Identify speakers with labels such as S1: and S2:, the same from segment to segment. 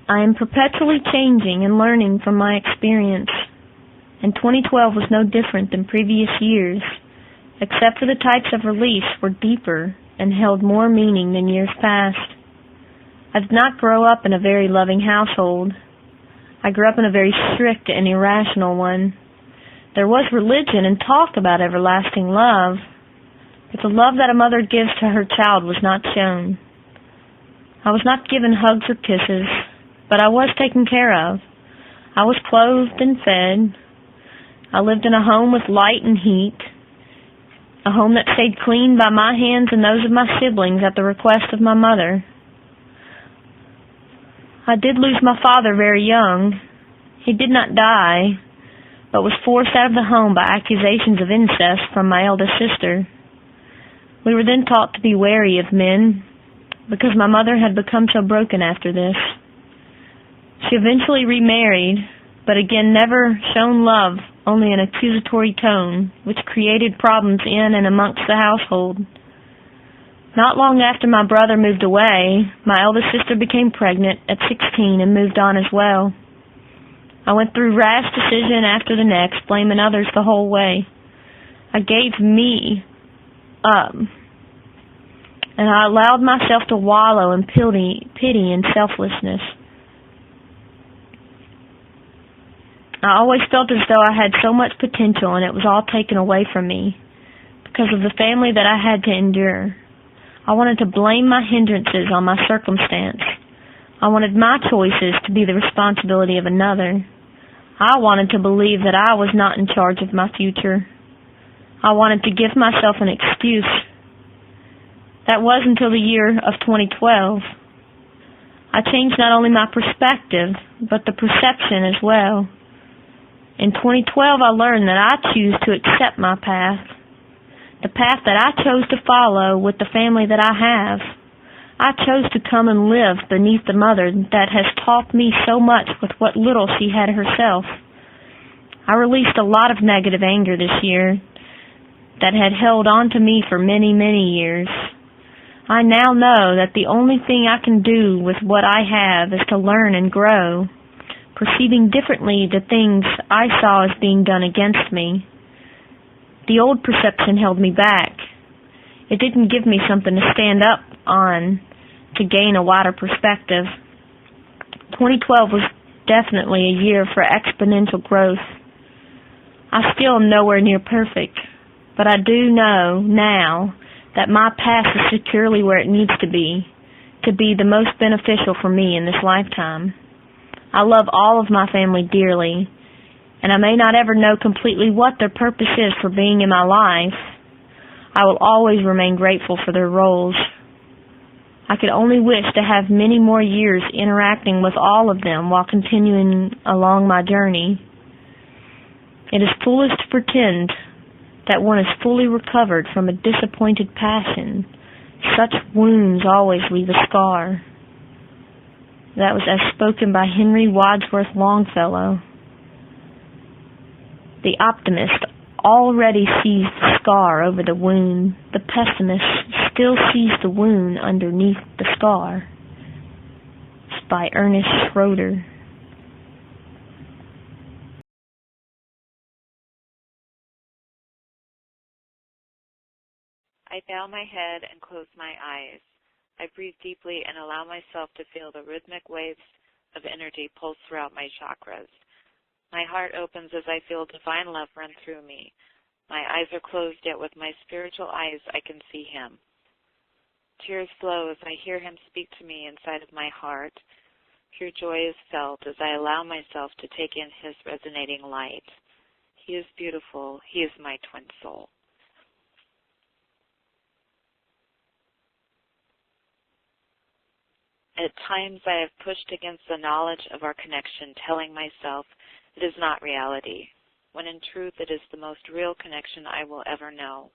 S1: I am perpetually changing and learning from my experience, and 2012 was no different than previous years, except for the types of release were deeper and held more meaning than years past. I did not grow up in a very loving household. I grew up in a very strict and irrational one. There was religion and talk about everlasting love, but the love that a mother gives to her child was not shown. I was not given hugs or kisses, but I was taken care of. I was clothed and fed. I lived in a home with light and heat, a home that stayed clean by my hands and those of my siblings at the request of my mother. I did lose my father very young. He did not die, but was forced out of the home by accusations of incest from my eldest sister. We were then taught to be wary of men, because my mother had become so broken after this. She eventually remarried, but again never shown love, only an accusatory tone, which created problems in and amongst the household. Not long after my brother moved away, my eldest sister became pregnant at 16 and moved on as well. I went through rash decision after the next, blaming others the whole way. I gave me up, and I allowed myself to wallow in pity and selflessness. I always felt as though I had so much potential and it was all taken away from me because of the family that I had to endure. I wanted to blame my hindrances on my circumstance. I wanted my choices to be the responsibility of another. I wanted to believe that I was not in charge of my future. I wanted to give myself an excuse. That was until the year of 2012. I changed not only my perspective, but the perception as well. In 2012, I learned that I choose to accept my path, the path that I chose to follow with the family that I have. I chose to come and live beneath the mother that has taught me so much with what little she had herself. I released a lot of negative anger this year that had held on to me for many, many years. I now know that the only thing I can do with what I have is to learn and grow, perceiving differently the things I saw as being done against me. The old perception held me back. It didn't give me something to stand up on to gain a wider perspective. 2012 was definitely a year for exponential growth. I still am nowhere near perfect, but I do know now that my path is securely where it needs to be the most beneficial for me in this lifetime. I love all of my family dearly, and I may not ever know completely what their purpose is for being in my life. I will always remain grateful for their roles. I could only wish to have many more years interacting with all of them while continuing along my journey. It is foolish to pretend that one is fully recovered from a disappointed passion. Such wounds always leave a scar. That was as spoken by Henry Wadsworth Longfellow. The optimist already sees the scar over the wound. The pessimist still sees the wound underneath the scar. It's by Ernest Schroeder.
S2: I bow my head and close my eyes. I breathe deeply and allow myself to feel the rhythmic waves of energy pulse throughout my chakras. My heart opens as I feel divine love run through me. My eyes are closed, yet with my spiritual eyes I can see him. Tears flow as I hear him speak to me inside of my heart. Pure joy is felt as I allow myself to take in his resonating light. He is beautiful. He is my twin soul. At times I have pushed against the knowledge of our connection, telling myself it is not reality, when in truth it is the most real connection I will ever know.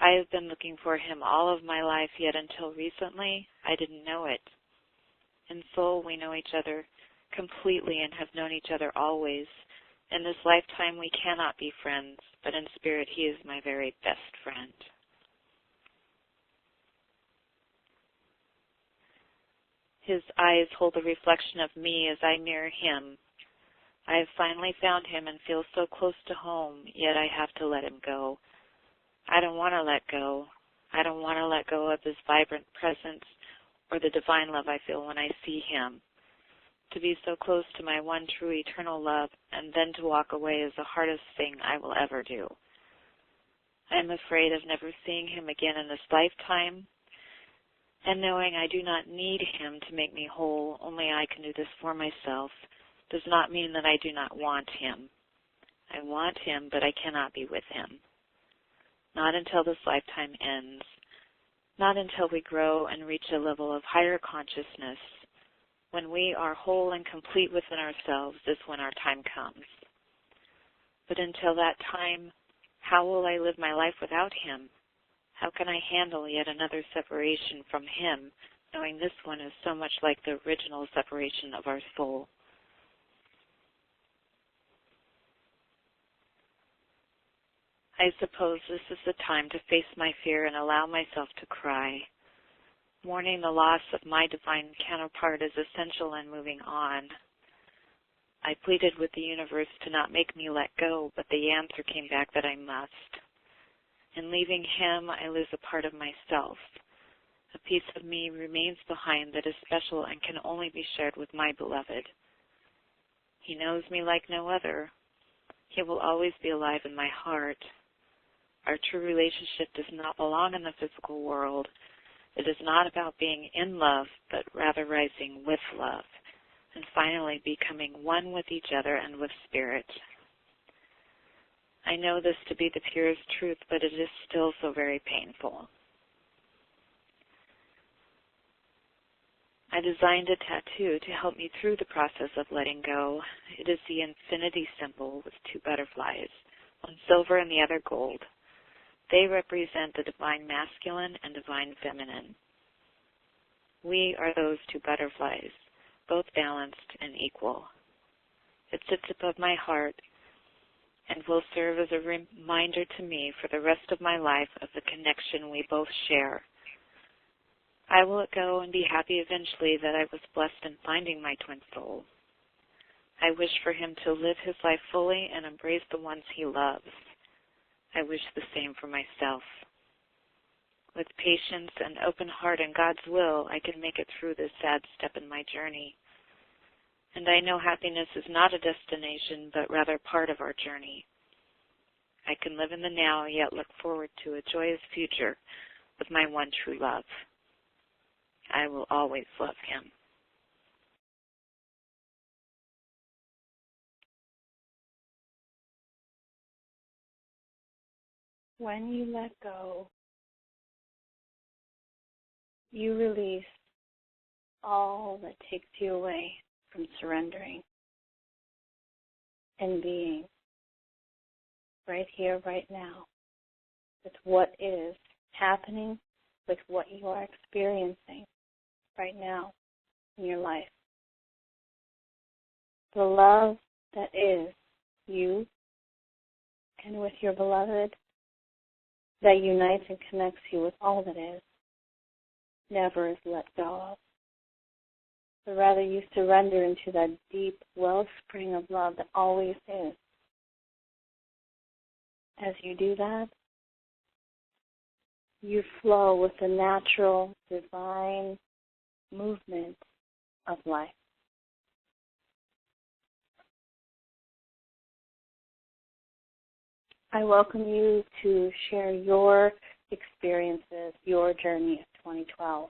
S2: I have been looking for him all of my life, yet until recently I didn't know it. In soul we know each other completely and have known each other always. In this lifetime we cannot be friends, but in spirit he is my very best friend. His eyes hold a reflection of me as I mirror him. I have finally found him and feel so close to home, yet I have to let him go. I don't want to let go. I don't want to let go of his vibrant presence or the divine love I feel when I see him. To be so close to my one true eternal love and then to walk away is the hardest thing I will ever do. I am afraid of never seeing him again in this lifetime, and knowing I do not need him to make me whole, only I can do this for myself, does not mean that I do not want him. I want him, but I cannot be with him. Not until this lifetime ends. Not until we grow and reach a level of higher consciousness. When we are whole and complete within ourselves is when our time comes. But until that time, how will I live my life without him? How can I handle yet another separation from him, knowing this one is so much like the original separation of our soul? I suppose this is the time to face my fear and allow myself to cry. Mourning the loss of my divine counterpart is essential in moving on. I pleaded with the universe to not make me let go, but the answer came back that I must. In leaving him, I lose a part of myself. A piece of me remains behind that is special and can only be shared with my beloved. He knows me like no other. He will always be alive in my heart. Our true relationship does not belong in the physical world. It is not about being in love, but rather rising with love, and finally becoming one with each other and with spirit. I know this to be the purest truth, but it is still so very painful. I designed a tattoo to help me through the process of letting go. It is the infinity symbol with two butterflies, one silver and the other gold. They represent the divine masculine and divine feminine. We are those two butterflies, both balanced and equal. It sits above my heart and will serve as a reminder to me for the rest of my life of the connection we both share. I will let go and be happy eventually that I was blessed in finding my twin soul. I wish for him to live his life fully and embrace the ones he loves. I wish the same for myself. With patience and open heart and God's will, I can make it through this sad step in my journey. And I know happiness is not a destination, but rather part of our journey. I can live in the now, yet look forward to a joyous future with my one true love. I will always love him.
S3: When you let go, you release all that takes you away from surrendering and being right here, right now, with what is happening, with what you are experiencing right now in your life. The love that is you and with your beloved that unites and connects you with all that is never is let go of. But rather you surrender into that deep wellspring of love that always is. As you do that, you flow with the natural, divine movement of life. I welcome you to share your experiences, your journey of 2012.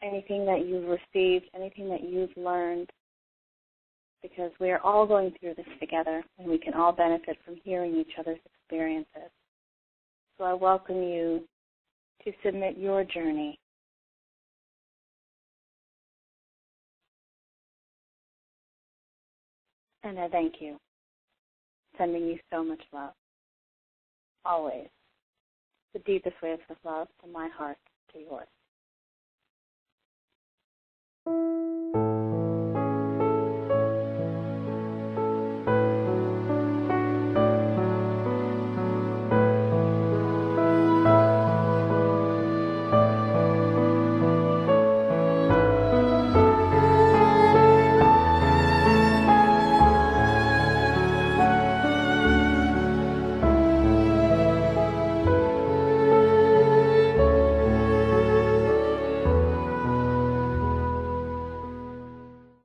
S3: Anything that you've received, anything that you've learned, because we are all going through this together and we can all benefit from hearing each other's experiences. So I welcome you to submit your journey. And I thank you. Sending you so much love. Always. The deepest waves of love from my heart to yours.